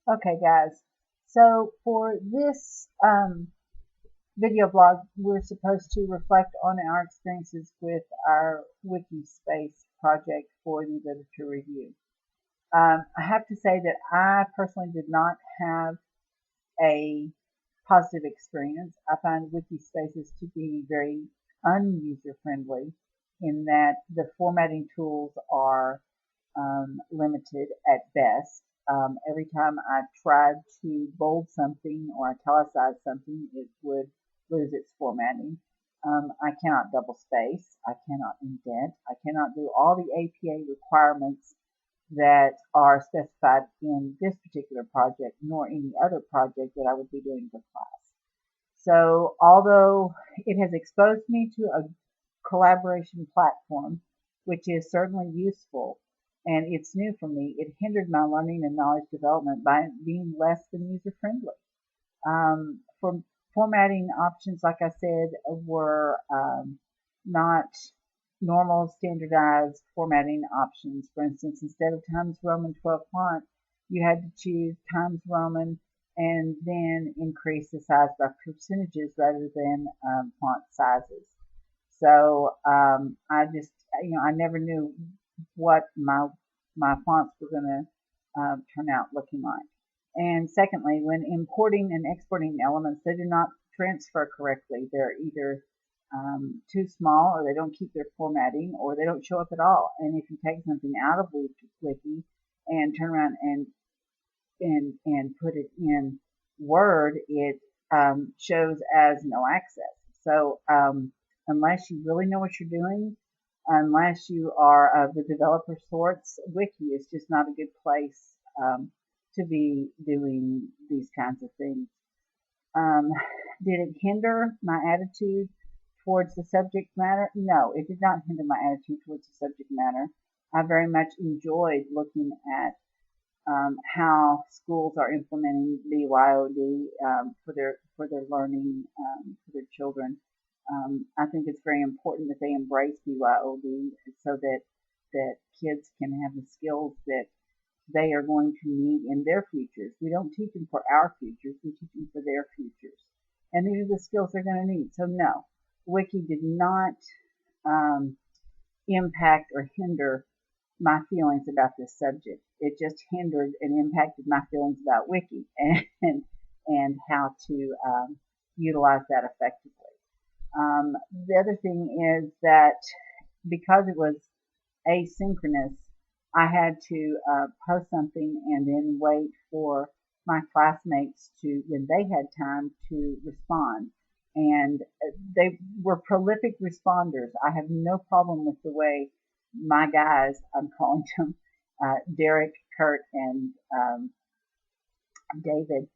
Okay, guys. So for this video blog, we're supposed to reflect on our experiences with our Wiki space project for the literature review. I have to say that I personally did not have a positive experience. I find wiki spaces to be very unuser friendly in that the formatting tools are limited at best. Every time I tried to bold something or italicize something, it would lose its formatting. I cannot double space. I cannot indent. I cannot do all the APA requirements that are specified in this particular project, nor any other project that I would be doing for class. So although it has exposed me to a collaboration platform, which is certainly useful, and it's new for me, it hindered my learning and knowledge development by being less than user friendly. For formatting options, like I said, were not normal standardized formatting options. For instance, instead of Times Roman 12 font, you had to choose Times Roman and then increase the size by percentages rather than font sizes. So I just, I never knew what my fonts were going to turn out looking like. And secondly, when importing and exporting elements, they do not transfer correctly. They're either too small, or they don't keep their formatting, or they don't show up at all. And if you take something out of Wiki and turn around and put it in Word, it shows as no access. So unless you really know what you're doing, unless you are of the developer sorts, Wiki is just not a good place to be doing these kinds of things. Um, did it hinder my attitude towards the subject matter? No, it did not hinder my attitude towards the subject matter. I very much enjoyed looking at how schools are implementing BYOD for their learning for their children. I think it's very important that they embrace BYOD so that kids can have the skills that they are going to need in their futures. We don't teach them for our futures, we teach them for their futures. And these are the skills they're going to need. So no, Wiki did not um, impact or hinder my feelings about this subject. It just hindered and impacted my feelings about Wiki and how to utilize that effectively. The other thing is that because it was asynchronous, I had to post something and then wait for my classmates to, when they had time, to respond. And they were prolific responders. I have no problem with the way my guys, I'm calling them Derek, Kurt, and David,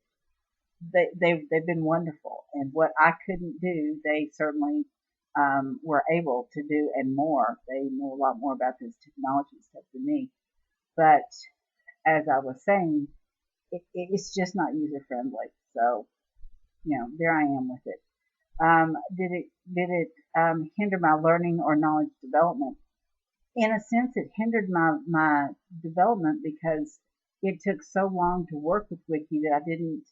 they've been wonderful. And what I couldn't do, they certainly were able to do and more. They know a lot more about this technology stuff than me. But as I was saying, it's just not user friendly. So, there I am with it. Did it hinder my learning or knowledge development? In a sense, it hindered my development because it took so long to work with Wiki that I didn't.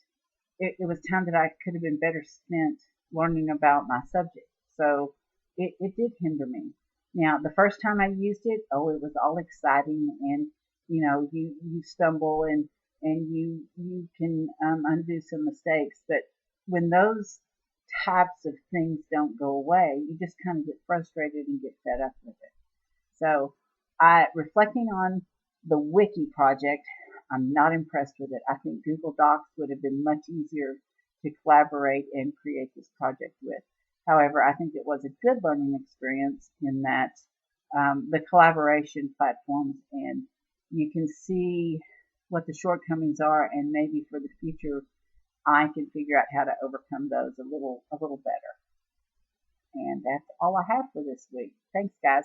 It was time that I could have been better spent learning about my subject. So it did hinder me. Now, the first time I used it, oh, it was all exciting, and you stumble and you can undo some mistakes, but when those types of things don't go away, you just kind of get frustrated and get fed up with it. So, reflecting on the Wiki project, I'm not impressed with it. I think Google Docs would have been much easier to collaborate and create this project with. However, I think it was a good learning experience in that the collaboration platforms, and you can see what the shortcomings are, and maybe for the future, I can figure out how to overcome those a little better. And that's all I have for this week. Thanks, guys.